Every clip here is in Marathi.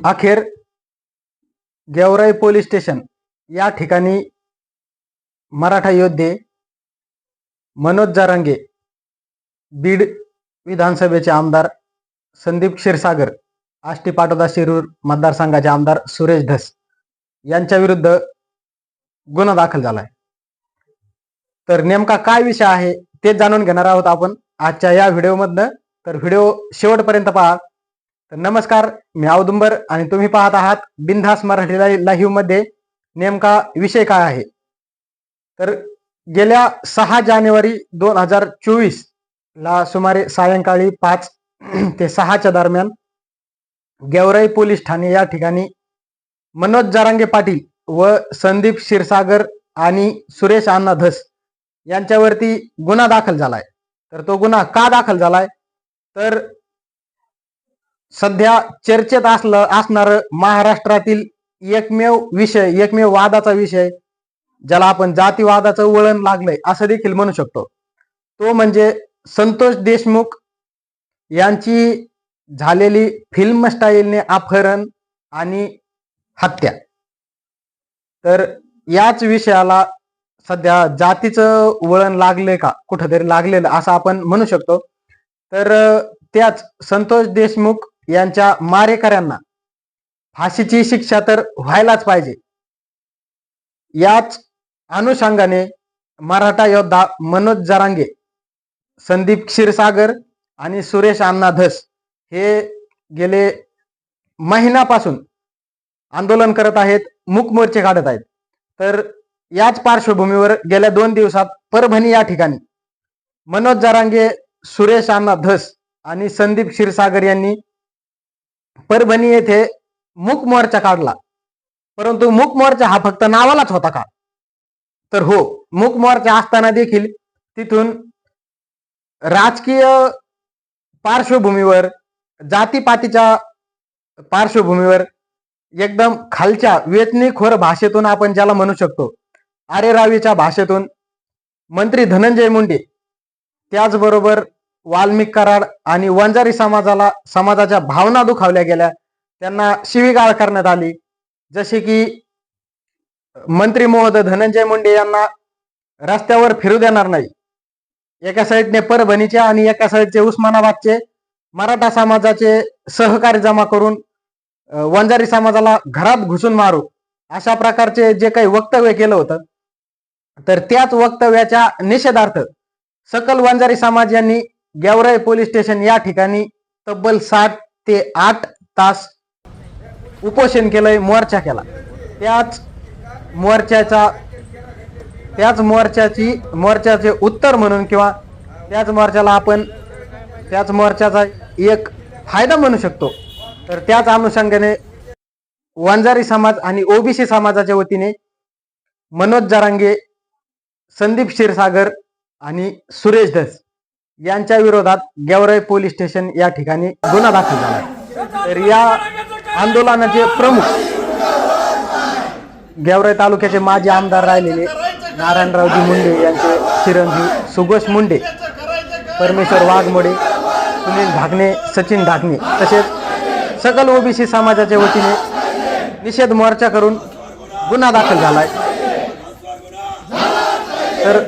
अखेर गेवराई पोलीस स्टेशन या ठिकाणी मराठा योद्धे मनोज जरांगे, बीड विधानसभेचे आमदार संदीप क्षीरसागर, आष्टी पाटोदा शिरूर मतदारसंघाचे आमदार सुरेश धस यांच्या विरुद्ध गुन्हा दाखल झालाय। तर नेमका काय विषय आहे ते जाणून घेणार आहोत आपण आजच्या या व्हिडिओमधनं। तर व्हिडिओ शेवटपर्यंत पहा। तर नमस्कार, मी औदुंबर आणि तुम्ही पाहत आहात बिनधास्त मराठी लाईव्ह मध्ये। नेमका विषय काय आहे तर गेल्या 6 जानेवारी 2024 ला सुमारे सायंकाळी 5 ते 6च्या दरम्यान गेवराई पोलीस ठाणे या ठिकाणी मनोज जरांगे पाटील व संदीप क्षीरसागर आणि सुरेश अण्णा धस यांच्यावरती गुन्हा दाखल झालाय। तर तो गुन्हा का दाखल झालाय तर सध्या चर्चेत असणार महाराष्ट्रातील एकमेव वादाचा विषय, ज्याला आपण जातीवादाचं वळण लागलंय असं देखील म्हणू शकतो, तो म्हणजे संतोष देशमुख यांची झालेली फिल्म स्टाईलने अपहरण आणि हत्या। तर याच विषयाला सध्या जातीचं वळण लागले का, कुठेतरी लागलेलं असं आपण म्हणू शकतो। तर त्याच संतोष देशमुख यांच्या मारेकऱ्यांना फाशीची शिक्षा तर व्हायलाच पाहिजे। याच अनुषंगाने मराठा योद्धा मनोज जरांगे, संदीप क्षीरसागर आणि सुरेश अण्णा धस हे गेले महिन्यापासून आंदोलन करत आहेत, मूक मोर्चे काढत आहेत। तर याच पार्श्वभूमीवर गेल्या 2 दिवसात परभणी या ठिकाणी मनोज जरांगे, सुरेश अण्णा धस आणि संदीप क्षीरसागर यांनी परभणी येथे मूक मोर्चा काढला। परंतु मूक मोर्चा हा फक्त नावालाच होता का तर हो, मूक मोर्चा असताना देखील तिथून राजकीय पार्श्वभूमीवर, जातीपातीच्या पार्श्वभूमीवर एकदम खालच्या वेचणीखोर भाषेतून आपण ज्याला म्हणू शकतो, आरेरावीच्या भाषेतून मंत्री धनंजय मुंडे, त्याचबरोबर वाल्मिक कराड आणि वंजारी समाजाच्या भावना दुखावल्या गेल्या, त्यांना शिवीगाळ करण्यात आली। जसे की मंत्री महोदय धनंजय मुंडे यांना रस्त्यावर फिरू देणार नाही, एका साईडने परभणीचे आणि एका साईडचे उस्मानाबादचे मराठा समाजाचे सहकारी जमा करून वंजारी समाजाला घरात घुसून मारू, अशा प्रकारचे जे काही वक्तव्य केलं होतं, तर त्याच वक्तव्याच्या निषेधार्थ सकल वंजारी समाज यांनी गेवराई पोलीस स्टेशन या ठिकाणी तब्बल 7 ते 8 तास उपोषण केलंय, मोर्चा केला। मोर्चाचे उत्तर म्हणून किंवा त्याच मोर्चाचा एक फायदा म्हणू शकतो। तर त्याच अनुषंगाने वंजारी समाज आणि ओबीसी समाजाच्या वतीने मनोज जरांगे, संदीप क्षीरसागर आणि सुरेश धस यांच्या विरोधात गेवराई पोलीस स्टेशन या ठिकाणी गुन्हा दाखल झाला। तर या आंदोलनाचे प्रमुख गेवराई तालुक्याचे माजी आमदार राहिलेले नारायणरावजी मुंडे यांचे चिरंजीव सुगोष मुंडे, परमेश्वर वाघमोडे, सुनील ढाकणे, सचिन ढाकणे तसेच सकल ओबीसी समाजाच्या वतीने निषेध मोर्चा करून गुन्हा दाखल झालाय। तर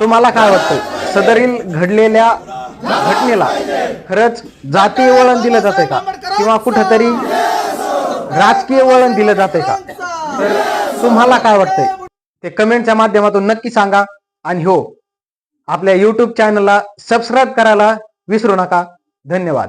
तुम्हाला काय वाटतं, सदरील घडलेल्या घटनेला खरंच जातीय वळण दिलं जातंय का किंवा कुठेतरी राजकीय वळण दिलं जातंय का? तर तुम्हाला काय वाटतंय ते कमेंटच्या माध्यमातून नक्की सांगा। आणि हो, आपल्या YouTube चॅनलला सबस्क्राईब करायला विसरू नका। धन्यवाद।